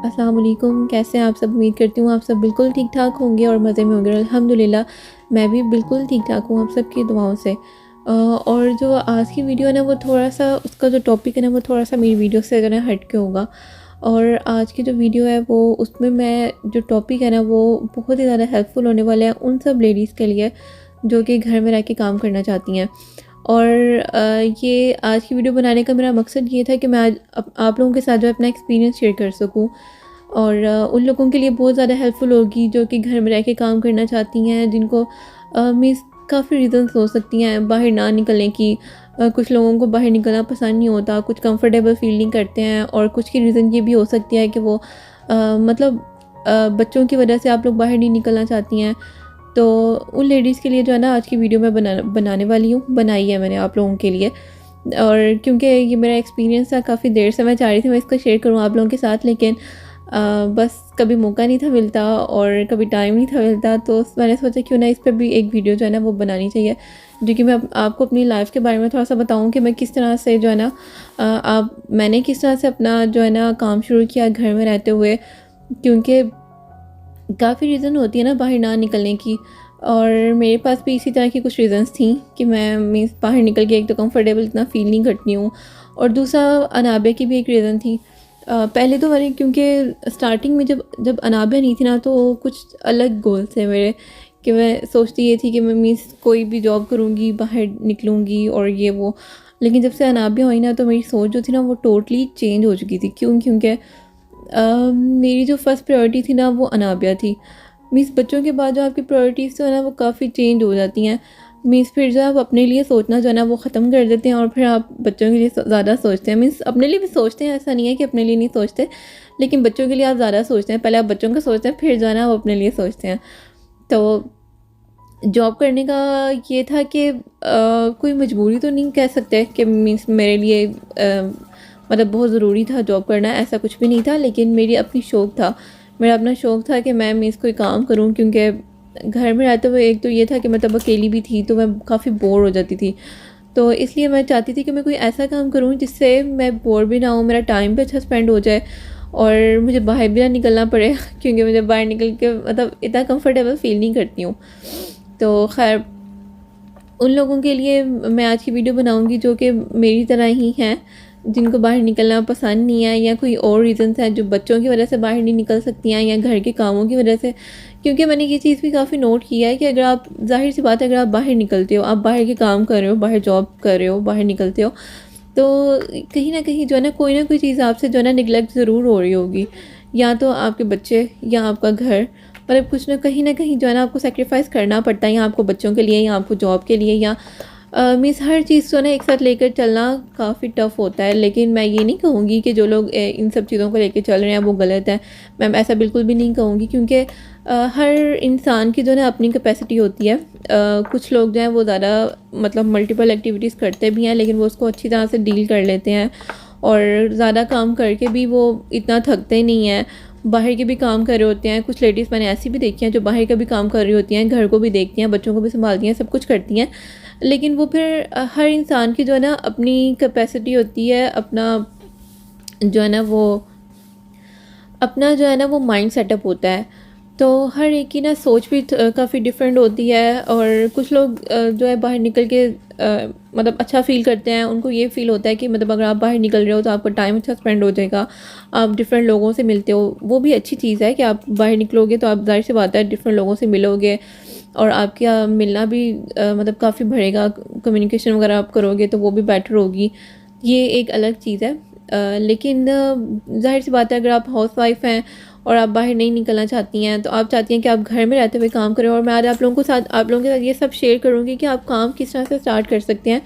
अस्सलाम वालेकुम, कैसे हैं आप सब? उम्मीद करती हूँ आप सब बिल्कुल ठीक-ठाक होंगे और मज़े में होंगे। अल्हम्दुलिल्लाह मैं भी बिल्कुल ठीक-ठाक हूँ आप सबकी दुआओं से। और जो आज की वीडियो है ना वो थोड़ा-सा उसका जो टॉपिक है ना वो थोड़ा-सा मेरी वीडियो से जो है हट के होगा। और आज की जो वीडियो है वो उसमें मैं जो टॉपिक है ना वो बहुत ही ज़्यादा हेल्पफुल होने वाला है उन सब लेडीज़ के लिए जो कि घर में रह के काम करना चाहती हैं। और ये आज की वीडियो बनाने का मेरा मकसद ये था कि मैं आज आप लोगों के साथ जो है अपना एक्सपीरियंस शेयर कर सकूं और उन लोगों के लिए बहुत ज़्यादा हेल्पफुल होगी जो कि घर में रह के काम करना चाहती हैं, जिनको मीन्स काफ़ी रीज़न्स हो सकती हैं बाहर ना निकलने की। कुछ लोगों को बाहर निकलना पसंद नहीं होता, कुछ कंफर्टेबल फील नहीं करते हैं, और कुछ की रीज़न ये भी हो सकती है कि वो मतलब बच्चों की वजह से आप लोग बाहर नहीं निकलना चाहती हैं। तो उन लेडीज़ के लिए जो है ना आज की वीडियो मैं बनाने वाली हूँ, बनाई है मैंने आप लोगों के लिए। और क्योंकि ये मेरा एक्सपीरियंस था, काफ़ी देर से मैं चाह रही थी मैं इसको शेयर करूँ आप लोगों के साथ, लेकिन बस कभी मौका नहीं था मिलता और कभी टाइम नहीं था मिलता, तो मैंने सोचा क्यों ना इस पर भी एक वीडियो जो है ना वो बनानी चाहिए, जो कि मैं आपको अपनी लाइफ के बारे में थोड़ा सा बताऊँ कि मैं किस तरह से जो है ना मैंने किस तरह से अपना जो है ना काम शुरू किया घर में रहते हुए। क्योंकि काफ़ी रीज़न होती है ना बाहर ना निकलने की, और मेरे पास भी इसी तरह की कुछ रीज़न्स थी कि मैं मीन्स बाहर निकल के एक तो कंफर्टेबल इतना फ़ील नहीं करती हूँ, और दूसरा अनाबिया की भी एक रीज़न थी। पहले तो मैंने क्योंकि स्टार्टिंग में जब जब अनाबिया नहीं थी ना तो कुछ अलग गोल थे मेरे, कि मैं सोचती ये थी कि मैं मीन्स कोई भी जॉब करूँगी, बाहर निकलूँगी और ये वो। लेकिन जब से अनाबिया हुई ना तो मेरी सोच जो थी ना वो टोटली चेंज हो चुकी थी। क्योंकि मेरी जो फ़र्स्ट प्रायोरिटी थी ना वो अनाबिया थी। मीन्स बच्चों के बाद जो आपकी प्रायोरिटीज़ जो है ना वो काफ़ी चेंज हो जाती हैं। मीन्स फिर जो आप अपने लिए सोचना जो है ना वो ख़त्म कर देते हैं और फिर आप बच्चों के लिए ज़्यादा सोचते हैं। मीन्स अपने लिए भी सोचते हैं, ऐसा नहीं है कि अपने लिए नहीं सोचते, लेकिन बच्चों के लिए आप ज़्यादा सोचते हैं। पहले आप बच्चों का सोचते हैं, फिर जो है ना आप अपने लिए सोचते हैं। तो जॉब करने का ये था कि कोई मजबूरी तो नहीं कह सकते कि मीन्स मेरे लिए मतलब बहुत ज़रूरी था जॉब करना, ऐसा कुछ भी नहीं था, लेकिन मेरी अपनी शौक़ था। मेरा अपना शौक़ था कि मैं मीन्स कोई काम करूं, क्योंकि घर में रहते हुए एक तो ये था कि मतलब अकेली भी थी तो मैं काफ़ी बोर हो जाती थी। तो इसलिए मैं चाहती थी कि मैं कोई ऐसा काम करूं जिससे मैं बोर भी ना हूँ, मेरा टाइम भी अच्छा स्पेंड हो जाए और मुझे बाहर भी ना निकलना पड़े क्योंकि मुझे बाहर निकल के मतलब इतना कंफर्टेबल फ़ील नहीं करती हूँ। तो खैर उन लोगों के लिए मैं आज की वीडियो बनाऊंगी जो कि मेरी तरह ही हैं, जिनको बाहर निकलना पसंद नहीं है या कोई और रीज़न्स हैं, जो बच्चों की वजह से बाहर नहीं निकल सकती हैं या घर के कामों की वजह से। क्योंकि मैंने ये चीज़ भी काफ़ी नोट किया है कि अगर आप ज़ाहिर सी बात है अगर आप बाहर निकलते हो, आप बाहर के काम कर रहे हो, बाहर जॉब कर रहे हो, बाहर निकलते हो, तो कहीं ना कहीं जो है ना कोई चीज़ आपसे जो है ना निगलेक्ट ज़रूर हो रही होगी। या तो आपके बच्चे या आपका घर, मतलब कुछ ना कहीं जो है ना आपको सेक्रीफाइस करना पड़ता है, या आपको बच्चों के लिए या आपको जॉब के लिए, या मीन्स हर चीज़ को ना एक साथ लेकर चलना काफ़ी टफ़ होता है। लेकिन मैं ये नहीं कहूँगी कि जो लोग इन सब चीज़ों को लेकर चल रहे हैं वो गलत है। मैं ऐसा बिल्कुल भी नहीं कहूँगी, क्योंकि हर इंसान की जो है ना अपनी कैपेसिटी होती है। कुछ लोग जो हैं वो ज़्यादा मतलब मल्टीपल एक्टिविटीज़ करते भी हैं, लेकिन वो उसको अच्छी तरह से डील कर लेते हैं, और ज़्यादा काम करके भी वो इतना थकते नहीं हैं। बाहर के भी काम कर रहे होते हैं, कुछ लेडीज़ मैंने ऐसी भी देखी हैं जो बाहर का भी काम कर रही होती हैं, घर को भी देखती हैं, बच्चों को भी संभालती हैं, सब कुछ करती हैं। लेकिन वो फिर हर इंसान की जो है ना अपनी कैपेसिटी होती है, अपना जो है ना वो अपना जो है ना वो माइंड सेटअप होता है। तो हर एक की ना सोच भी काफ़ी डिफरेंट होती है, और कुछ लोग जो है बाहर निकल के मतलब अच्छा फ़ील करते हैं। उनको ये फ़ील होता है कि मतलब अगर आप बाहर निकल रहे हो तो आपका टाइम अच्छा स्पेंड हो जाएगा, आप डिफरेंट लोगों से मिलते हो। वो भी अच्छी चीज़ है कि आप बाहर निकलोगे तो आप ज़ाहिर सी बात है डिफरेंट लोगों से मिलोगे, और आपका मिलना भी मतलब काफ़ी बढ़ेगा, कम्युनिकेशन वगैरह आप करोगे तो वो भी बेटर होगी। ये एक अलग चीज़ है। लेकिन ज़ाहिर सी बात है अगर आप हाउसवाइफ हैं और आप बाहर नहीं निकलना चाहती हैं, तो आप चाहती हैं कि आप घर में रहते हुए काम करें। और मैं आज आप लोगों के साथ ये सब शेयर करूँगी कि आप काम किस तरह से स्टार्ट कर सकते हैं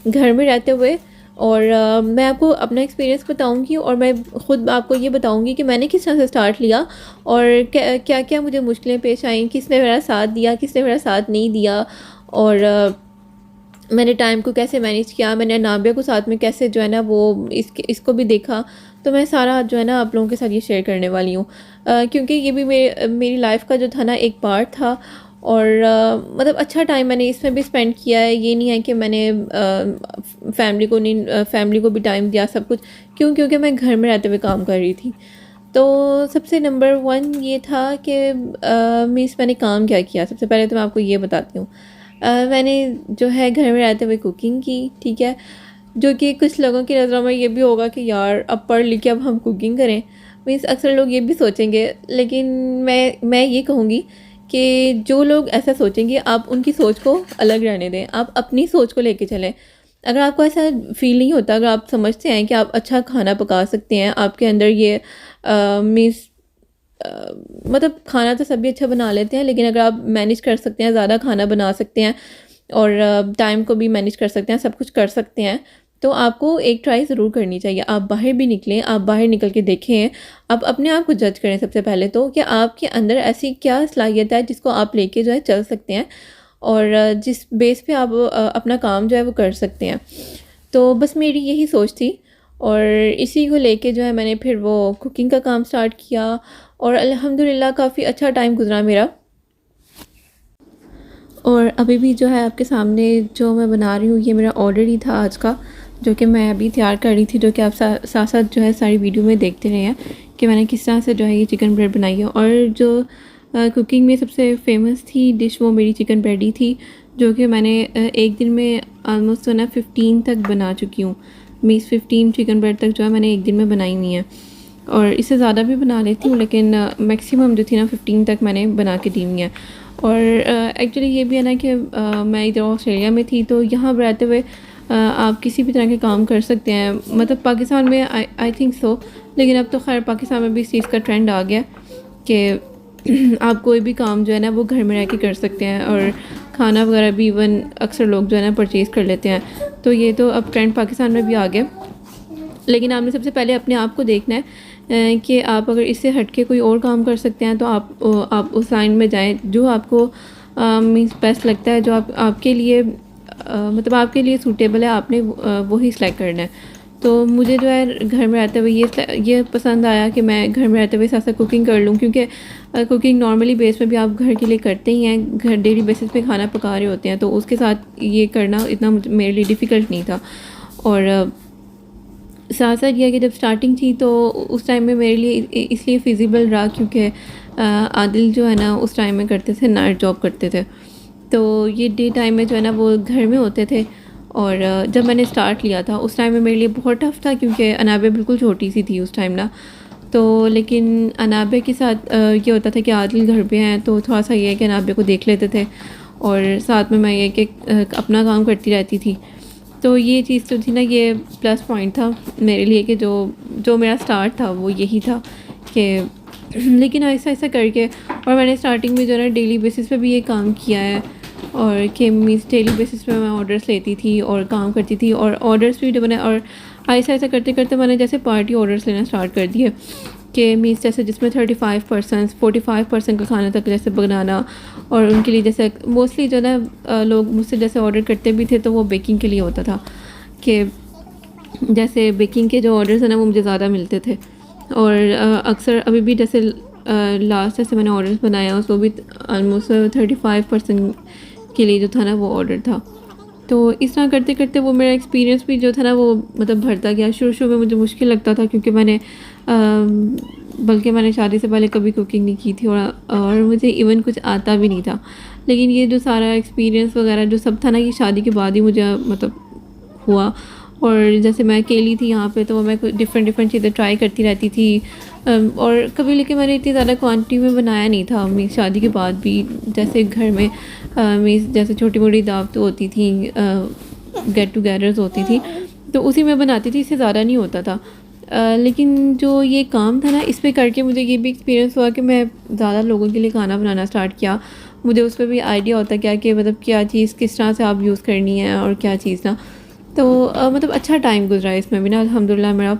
घर में रहते हुए। और मैं आपको अपना एक्सपीरियंस बताऊंगी, और मैं ख़ुद आपको ये बताऊंगी कि मैंने किस तरह से स्टार्ट लिया और क्या क्या मुझे मुश्किलें पेश आईं, किसने मेरा साथ दिया, किसने मेरा साथ नहीं दिया, और मैंने टाइम को कैसे मैनेज किया, मैंने नाबिया को साथ में कैसे जो है ना वो इसको भी देखा। तो मैं सारा जो है ना आप लोगों के साथ ये शेयर करने वाली हूँ, क्योंकि ये भी मेरी लाइफ का जो था ना एक पार्ट था। और मतलब अच्छा टाइम मैंने इसमें भी स्पेंड किया है। ये नहीं है कि मैंने फैमिली को भी टाइम दिया सब कुछ, क्योंकि मैं घर में रहते हुए काम कर रही थी। तो सबसे नंबर 1 ये था कि मीन्स मैंने काम क्या किया। सबसे पहले तो मैं आपको ये बताती हूँ। मैंने जो है घर में रहते हुए कुकिंग की, ठीक है, जो कि कुछ लोगों की नज़रों में ये भी होगा कि यार अब पढ़ लिख के अब हम कुकिंग करें। मीन्स अक्सर लोग ये भी सोचेंगे, लेकिन मैं ये कहूँगी कि जो लोग ऐसा सोचेंगे आप उनकी सोच को अलग रहने दें, आप अपनी सोच को लेके चलें। अगर आपको ऐसा फ़ील नहीं होता, अगर आप समझते हैं कि आप अच्छा खाना पका सकते हैं, आपके अंदर ये मीन्स मतलब खाना तो सभी अच्छा बना लेते हैं, लेकिन अगर आप मैनेज कर सकते हैं, ज़्यादा खाना बना सकते हैं और टाइम को भी मैनेज कर सकते हैं, सब कुछ कर सकते हैं, तो आपको एक ट्राई ज़रूर करनी चाहिए। आप बाहर भी निकलें, आप बाहर निकल के देखें, आप अपने आप को जज करें सबसे पहले तो, कि आपके अंदर ऐसी क्या सलाहियत है जिसको आप लेके जो है चल सकते हैं और जिस बेस पे आप अपना काम जो है वो कर सकते हैं। तो बस मेरी यही सोच थी और इसी को लेके जो है मैंने फिर वो कुकिंग का काम स्टार्ट किया और अल्हम्दुलिल्लाह काफ़ी अच्छा टाइम गुज़रा मेरा। और अभी भी जो है आपके सामने जो मैं बना रही हूँ ये मेरा ऑर्डर ही था आज का, जो कि मैं अभी तैयार कर रही थी, जो कि आप साथ साथ जो है सारी वीडियो में देखते रहे हैं कि मैंने किस तरह से जो है ये चिकन ब्रेड बनाई है। और जो कुकिंग में सबसे फेमस थी डिश वो मेरी चिकन ब्रेड ही थी, जो कि मैंने एक दिन में आलमोस्ट ना 15 तक बना चुकी हूँ। मीन्स 15 चिकन ब्रेड तक जो है मैंने एक दिन में बनाई हुई है और इससे ज़्यादा भी बना लेती हूँ, लेकिन मैक्सिमम जो थी ना 15 तक मैंने बना के दी हुई है। और एक्चुअली ये भी है ना कि मैं इधर ऑस्ट्रेलिया में थी, तो यहाँ पर रहते हुए आप किसी भी तरह के काम कर सकते हैं। मतलब पाकिस्तान में आई थिंक सो, लेकिन अब तो खैर पाकिस्तान में भी इस चीज़ का ट्रेंड आ गया कि आप कोई भी काम जो है ना वो घर में रह के कर सकते हैं और खाना वगैरह भी इवन अक्सर लोग जो है ना परचेज़ कर लेते हैं। तो ये तो अब ट्रेंड पाकिस्तान में भी आ गया, लेकिन आपने सबसे पहले अपने आप को देखना है कि आप अगर इससे हट के कोई और काम कर सकते हैं तो आप उस लाइन में जाएं जो आपको मीन्स बेस्ट लगता है, जो आपके लिए मतलब आपके लिए सूटेबल है, आपने वही सिलेक्ट करना है। तो मुझे जो है घर में रहते हुए ये पसंद आया कि मैं घर में रहते हुए साथ साथ कुकिंग कर लूँ, क्योंकि कुकिंग नॉर्मली बेस में भी आप घर के लिए करते ही हैं, घर डेली बेसिस पे खाना पका रहे होते हैं, तो उसके साथ ये करना इतना मेरे लिए डिफ़िकल्ट नहीं था। और साथ साथ यह कि जब स्टार्टिंग थी तो उस टाइम में मेरे लिए इसलिए फिजिबल रहा क्योंकि आदिल जो है ना उस टाइम में करते थे, नाइट जॉब करते थे, तो ये डे टाइम में जो है ना वो घर में होते थे। और जब मैंने स्टार्ट लिया था उस टाइम में मेरे लिए बहुत टफ़ था, क्योंकि अनाबे बिल्कुल छोटी सी थी उस टाइम ना। तो लेकिन अनाबे के साथ ये होता था कि आदिल घर पे हैं तो थोड़ा सा ये है कि अनाबे को देख लेते थे और साथ में मैं ये कि अपना काम करती रहती थी। तो ये चीज़ तो थी ना, ये प्लस पॉइंट था मेरे लिए कि जो मेरा स्टार्ट था वो यही था कि लेकिन ऐसा ऐसा करके और मैंने स्टार्टिंग में जो है ना डेली बेसिस पे भी ये काम किया है और कि मीन्स डेली बेसिस पे मैं ऑर्डर्स लेती थी और काम करती थी और ऑर्डर्स भी बने और ऐसा ऐसा करते करते मैंने जैसे पार्टी ऑर्डर्स लेना स्टार्ट कर दिए कि मीन्स जैसे जिसमें 35% 45% का खाना तक जैसे बनाना, और उनके लिए जैसे मोस्टली जो ना लोग मुझसे जैसे ऑर्डर करते भी थे तो वो बेकिंग के लिए होता था कि जैसे बेकिंग के जो ऑर्डर्स हैं ना वो मुझे ज़्यादा मिलते थे। और अक्सर अभी भी जैसे लास्ट जैसे मैंने ऑर्डर्स बनाया उसको भी ऑलमोस्ट 35% के लिए जो था ना वो ऑर्डर था। तो इस तरह करते करते वो मेरा एक्सपीरियंस भी जो था ना वो मतलब बढ़ता गया। शुरू में मुझे मुश्किल लगता था क्योंकि बल्कि मैंने शादी से पहले कभी कुकिंग नहीं की थी और मुझे इवन कुछ आता भी नहीं था, लेकिन ये जो सारा एक्सपीरियंस वगैरह जो सब था ना ये शादी के बाद ही मुझे मतलब हुआ। और जैसे मैं अकेली थी यहाँ पे तो मैं डिफरेंट चीज़ें ट्राई करती रहती थी और कभी लेकिन मैंने इतनी ज़्यादा क्वांटिटी में बनाया नहीं था। मेरी शादी के बाद भी जैसे घर में मेरी जैसे छोटी मोटी दावतें होती थी, गेट टुगेदर्स होती थी, तो उसी में बनाती थी, इससे ज़्यादा नहीं होता था। लेकिन जो ये काम था ना इस पे करके मुझे ये भी एक्सपीरियंस हुआ कि मैं ज़्यादा लोगों के लिए खाना बनाना स्टार्ट किया। मुझे उस पर भी आइडिया होता क्या कि मतलब क्या चीज़ किस तरह से आप यूज़ करनी है और क्या चीज़ ना। तो मतलब अच्छा टाइम गुजरा इसमें भी ना अल्हम्दुलिल्लाह मेरा।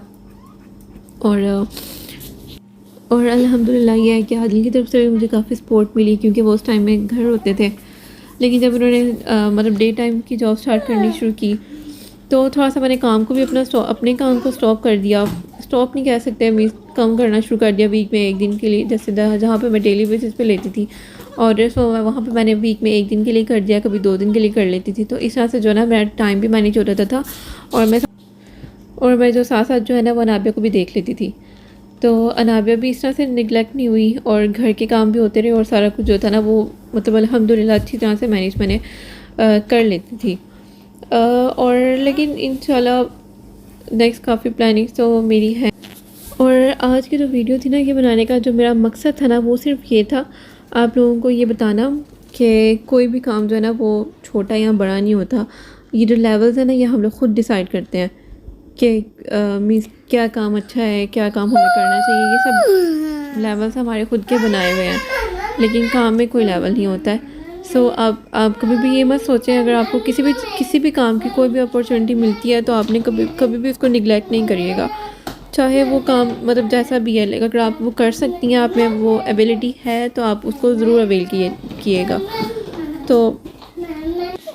और अल्हम्दुलिल्लाह ये है कि आदिल की तरफ से भी मुझे काफ़ी सपोर्ट मिली, क्योंकि वो उस टाइम में घर होते थे, लेकिन जब उन्होंने मतलब डे टाइम की जॉब स्टार्ट करनी शुरू की तो थोड़ा सा मैंने काम को भी अपने काम को स्टॉप कर दिया। स्टॉप नहीं कह सकते, मैं कम करना शुरू कर दिया वीक में एक दिन के लिए। जैसे जहाँ पे मैं डेली बेसिस पे लेती थी ऑर्डर्स तो वहाँ पे मैंने वीक में एक दिन के लिए कर दिया, कभी 2 दिन के लिए कर लेती थी। तो इस तरह से जो है ना मेरा टाइम भी मैनेज हो जाता था और मैं जो साथ साथ जो है ना वो अनाबिया को भी देख लेती थी। तो अनाबिया भी इस तरह से निगलेक्ट नहीं हुई और घर के काम भी होते रहे और सारा कुछ जो था ना वो मतलब अल्हम्दुलिल्लाह अच्छी तरह से मैनेज मैंने कर लेती थी। और लेकिन इंशाल्लाह नेक्स्ट काफ़ी प्लानिंग्स तो मेरी है। और आज की जो वीडियो थी ना ये बनाने का जो मेरा मकसद था ना वो सिर्फ ये था आप लोगों को ये बताना कि कोई भी काम जो है ना वो छोटा या बड़ा नहीं होता। ये जो लेवल्स है ना ये हम लोग ख़ुद डिसाइड करते हैं कि मीन्स क्या काम अच्छा है, क्या काम हमें करना चाहिए। ये सब लेवल्स हमारे खुद के बनाए हुए हैं, लेकिन काम में कोई लेवल नहीं होता है। सो आप कभी भी ये मत सोचें अगर आपको किसी भी काम की कोई भी अपॉर्चुनिटी मिलती है तो आपने कभी भी उसको निगलेक्ट नहीं करिएगा, चाहे वो काम मतलब जैसा भी है। अगर आप वो कर सकती हैं, आप में वो एबिलिटी है तो आप उसको ज़रूर अवेल किएगा। तो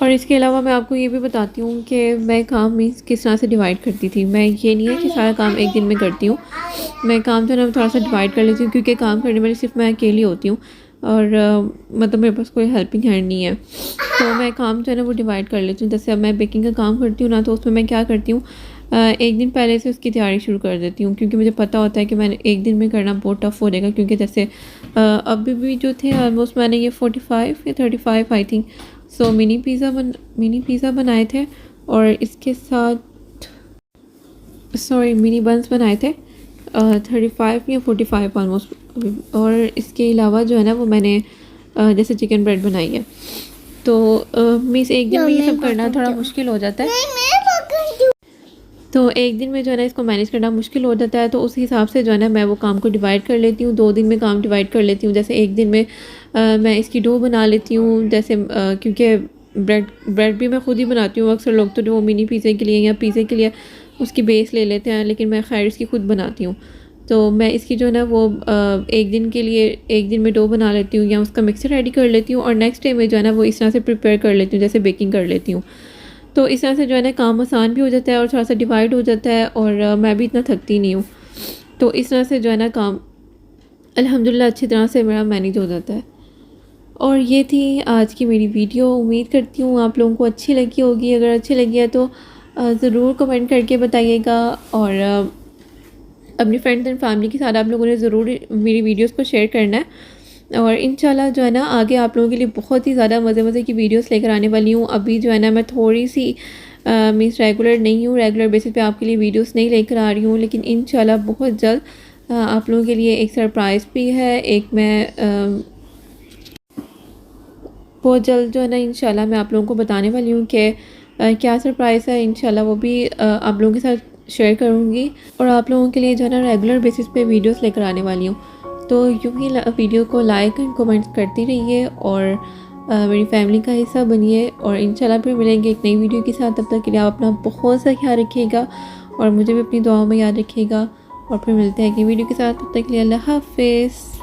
और इसके अलावा मैं आपको ये भी बताती हूँ कि मैं काम मीन्स किस तरह से डिवाइड करती थी। मैं ये नहीं है कि सारा काम एक दिन में करती हूँ, मैं काम जो है ना थोड़ा सा डिवाइड कर लेती हूँ क्योंकि काम करने वाली सिर्फ मैं अकेली होती हूँ और मतलब मेरे पास कोई हेल्पिंग हैंड नहीं है। तो मैं काम जो है ना वो डिवाइड कर लेती हूँ। जैसे अब मैं बेकिंग का काम करती हूँ ना तो उसमें मैं क्या करती हूँ एक दिन पहले से उसकी तैयारी शुरू कर देती हूँ क्योंकि मुझे पता होता है कि मैंने एक दिन में करना बहुत टफ हो जाएगा। क्योंकि जैसे अभी भी जो थे ऑलमोस्ट मैंने ये 45 या 35 I think so mini pizza बनाए थे और इसके साथ मिनी बंस बनाए थे 35 या 45 ऑलमोस्ट। और इसके अलावा जो है ना वो मैंने जैसे चिकन ब्रेड बनाई है। तो मीन्स एक दिन में ये सब करना थोड़ा मुश्किल हो जाता है। तो एक दिन में जो है ना इसको मैनेज करना मुश्किल हो जाता है, तो उस हिसाब से जो है ना मैं वो काम को डिवाइड कर लेती हूँ। 2 दिन में काम डिवाइड कर लेती हूँ। जैसे एक दिन में मैं इसकी डो बना लेती हूँ। जैसे क्योंकि ब्रेड भी मैं खुद ही बनाती हूँ। अक्सर लोग तो जो मिनी पिज़्ज़े के लिए या पिज़्ज़े के लिए उसकी बेस ले लेते हैं, लेकिन मैं खैर इसकी खुद बनाती हूँ। तो मैं इसकी जो है ना वो एक दिन के लिए एक दिन में डो बना लेती हूँ या उसका मिक्सर रेडी कर लेती हूँ और नेक्स्ट डे में जो है ना वो इस तरह से प्रिपेयर कर लेती हूँ जैसे बेकिंग कर लेती हूँ। तो इस तरह से जो है ना काम आसान भी हो जाता है और थोड़ा सा डिवाइड हो जाता है और मैं भी इतना थकती नहीं हूँ। तो इस तरह से जो है ना काम अल्हम्दुलिल्लाह अच्छी तरह से मेरा मैनेज हो जाता है। और ये थी आज की मेरी वीडियो। उम्मीद करती हूँ आप लोगों को अच्छी लगी होगी। अगर अच्छी लगी है तो ज़रूर कमेंट करके बताइएगा और अपनी फ्रेंड्स एंड फैमिली के साथ आप लोगों ने ज़रूर मेरी वीडियोस को शेयर करना है। और इंशाल्लाह जो है ना आगे आप लोगों के लिए बहुत ही ज़्यादा मज़े की वीडियोस लेकर आने वाली हूँ। अभी जो है ना मैं थोड़ी सी मीन्स रेगुलर नहीं हूँ, रेगुलर बेसिस पे आपके लिए वीडियोस नहीं लेकर आ रही हूँ, लेकिन इंशाल्लाह बहुत जल्द आप लोगों के लिए एक सरप्राइज़ भी है। एक मैं बहुत जल्द जो है ना इंशाल्लाह मैं आप लोगों को बताने वाली हूँ कि क्या सरप्राइज़ है। इंशाल्लाह वो भी आप लोगों के साथ शेयर करूँगी और आप लोगों के लिए जो है ना रेगुलर बेसिस पे वीडियोस लेकर आने वाली हूँ। तो यूँ ही वीडियो को लाइक एंड कमेंट्स करती रहिए और मेरी फैमिली का हिस्सा बनिए। और इंशाल्लाह फिर मिलेंगे एक नई वीडियो के साथ। तब तक के लिए आप अपना बहुत सा ख्याल रखिएगा और मुझे भी अपनी दुआओं में याद रखिएगा। और फिर मिलते हैं एक नई वीडियो के साथ। तब तक के लिए अल्लाह हाफ़िज़।